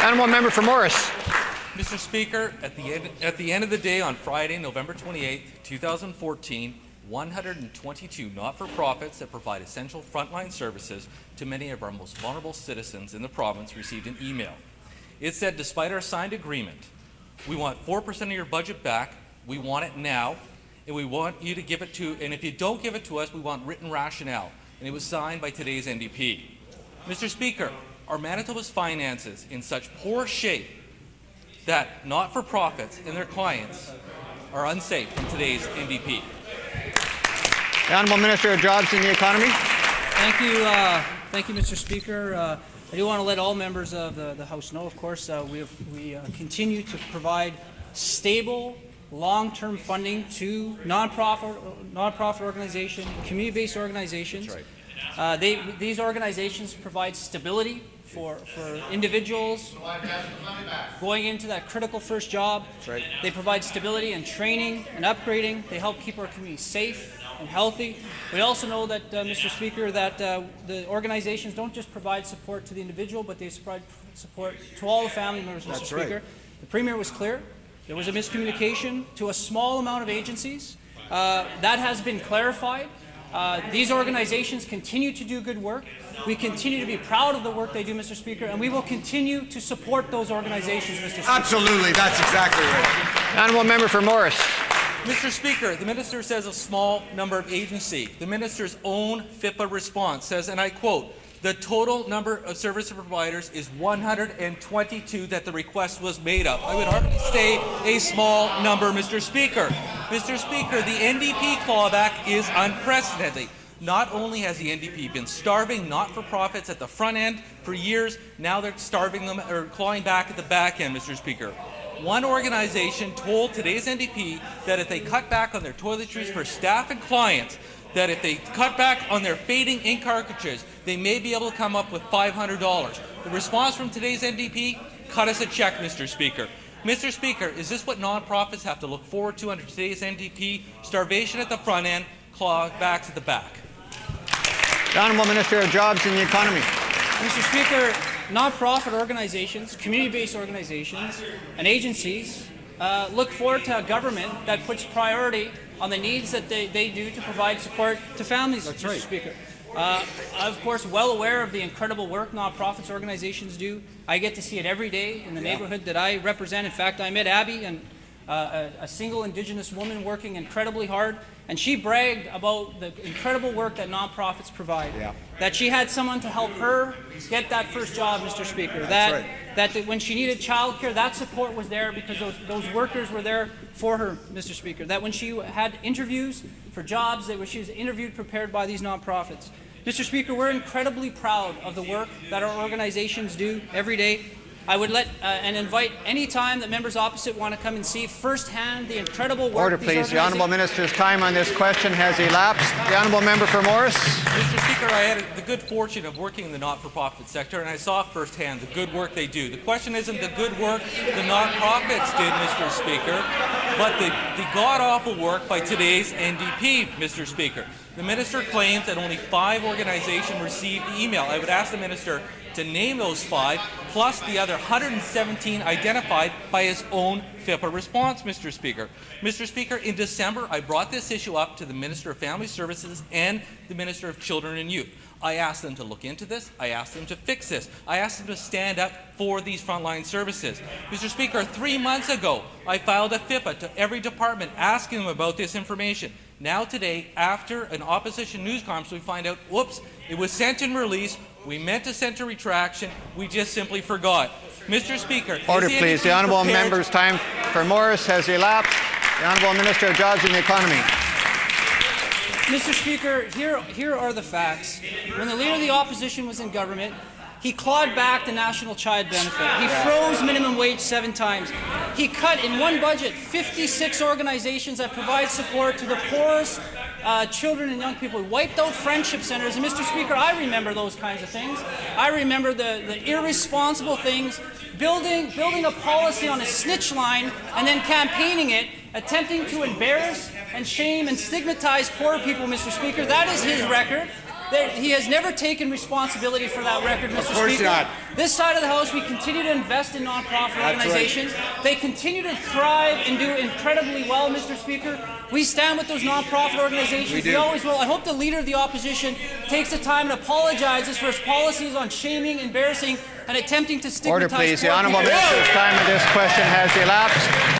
Honourable member for Morris. Mr. Speaker, at the end of the day on Friday, November 28, 2014, 122 not-for-profits that provide essential frontline services to many of our most vulnerable citizens in the province received an email. It said, despite our signed agreement, we want 4% of your budget back, we want it now, and we want you to give it to, and if you don't give it to us, we want written rationale. And it was signed by today's NDP. Mr. Speaker, are Manitoba's finances in such poor shape that not-for-profits and their clients are unsafe from today's NDP? The Honourable Minister of Jobs and the Economy. Thank you, Mr. Speaker. I do want to let all members of the House know, of course, we continue to provide stable, long-term funding to non-profit organizations, community-based organizations. That's right. These organizations provide stability for individuals going into that critical first job. That's right. They provide stability and training and upgrading. They help keep our community safe and healthy. We also know that, Mr. Speaker, that the organizations don't just provide support to the individual, but they provide support to all the family members, Mr. Speaker. Right. The Premier was clear. There was a miscommunication to a small amount of agencies. That has been clarified. These organizations continue to do good work. We continue to be proud of the work they do, Mr. Speaker, and we will continue to support those organizations, Mr. Speaker. Absolutely, that's exactly right. Honourable member for Morris. Mr. Speaker, the minister says a small number of agencies. The minister's own FIPA response says, and I quote, the total number of service providers is 122 that the request was made of. I would hardly say a small number, Mr. Speaker. Mr. Speaker, the NDP clawback is unprecedented. Not only has the NDP been starving not-for-profits at the front end for years, now they're starving them or clawing back at the back end, Mr. Speaker. One organization told today's NDP that if they cut back on their toiletries for staff and clients, that if they cut back on their fading ink cartridges, they may be able to come up with $500. The response from today's NDP, cut us a check, Mr. Speaker. Mr. Speaker, is this what nonprofits have to look forward to under today's NDP? Starvation at the front end, clawbacks at the back. The Honourable Minister of Jobs and the Economy. Mr. Speaker, nonprofit organizations, community-based organizations, and agencies look forward to a government that puts priority on the needs that they do to provide support to families, That's Mr. Right. Speaker. I'm, of course, well aware of the incredible work nonprofits organizations do. I get to see it every day in the neighborhood that I represent. In fact, I met Abby, and a single Indigenous woman working incredibly hard, and she bragged about the incredible work that nonprofits provide. That she had someone to help her get that first job, Mr. Speaker. That when she needed childcare, that support was there because those workers were there for her, Mr. Speaker. That when she had interviews for jobs, she was interviewed, prepared by these nonprofits. Mr. Speaker, we're incredibly proud of the work that our organizations do every day. I would let and invite any time that members opposite want to come and see firsthand the incredible work. Order, please. The Honourable Minister's time on this question has elapsed. The Honourable Member for Morris. Mr. Speaker, I had the good fortune of working in the not-for-profit sector, and I saw firsthand the good work they do. The question isn't the good work the not-profits did, Mr. Speaker, but the god-awful work by today's NDP, Mr. Speaker. The minister claims that only 5 organizations received the email. I would ask the minister to name those 5, plus the other 117 identified by his own FIPA response, Mr. Speaker. Mr. Speaker, in December, I brought this issue up to the Minister of Family Services and the Minister of Children and Youth. I asked them to look into this. I asked them to fix this. I asked them to stand up for these frontline services. Mr. Speaker, 3 months ago, I filed a FIPA to every department asking them about this information. Now today, after an opposition news conference, we find out, whoops, it was sent in release. We meant to send a retraction. We just simply forgot. Mr. Speaker. Order, please. The Honourable Member's time for Morris has elapsed. The Honourable Minister of Jobs and the Economy. Mr. Speaker, here are the facts. When the Leader of the Opposition was in government, he clawed back the national child benefit. He froze minimum wage 7 times. He cut in one budget 56 organizations that provide support to the poorest children and young people. He wiped out friendship centers. And Mr. Speaker, I remember those kinds of things. I remember the irresponsible things, building a policy on a snitch line and then campaigning it, attempting to embarrass and shame and stigmatize poor people, Mr. Speaker. That is his record. He has never taken responsibility for that record, Mr. Of course Speaker. not. This side of the House, we continue to invest in nonprofit organizations. Right. They continue to thrive and do incredibly well, Mr. Speaker. We stand with those nonprofit organizations. We always will. I hope the Leader of the Opposition takes the time and apologizes for his policies on shaming, embarrassing, and attempting to stigmatize. Order, please. The Honourable Minister's time of this question has elapsed.